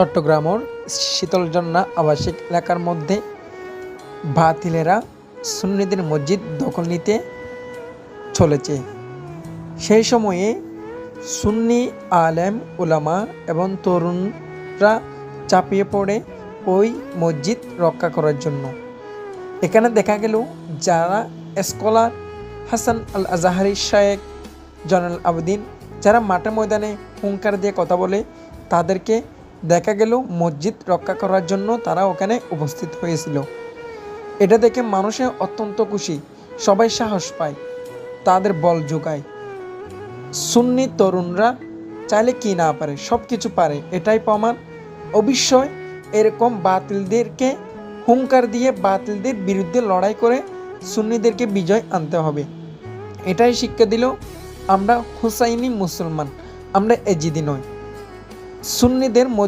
চট্টগ্রামের শীতলজন্না আবাসিক এলাকার মধ্যে বাতিলেরা সুন্নিদের মসজিদ দখল নিতে চলেছে। সেই সময়ে সুন্নি আলেম উলামা এবং তরুণরা চাপিয়ে পড়ে ওই মসজিদ রক্ষা করার জন্য। এখানে দেখা গেল যারা স্কলার হাসান আল আজাহারি শায়েখ জয়নুল আবেদিন যারা মাঠে ময়দানে হুঙ্কার দিয়ে কথা বলে, তাদেরকে দেখা গেল মসজিদ রক্ষা করার জন্য তারা ওখানে উপস্থিত হয়েছিল। এটা দেখে মানুষে অত্যন্ত খুশি, সবাই সাহস পায়, তাদের বল যোগায়। সুন্নি তরুণরা চাইলে কি না পারে, সব কিছু পারে, এটাই প্রমাণ। অবশ্যই এরকম বাতিলদেরকে হুঙ্কার দিয়ে বাতিলদের বিরুদ্ধে লড়াই করে সুন্নিদেরকে বিজয় আনতে হবে। এটাই শিক্ষা দিল আমরা হুসাইনি মুসলমান, আমরা এজিদি নয়। সুন্নিদের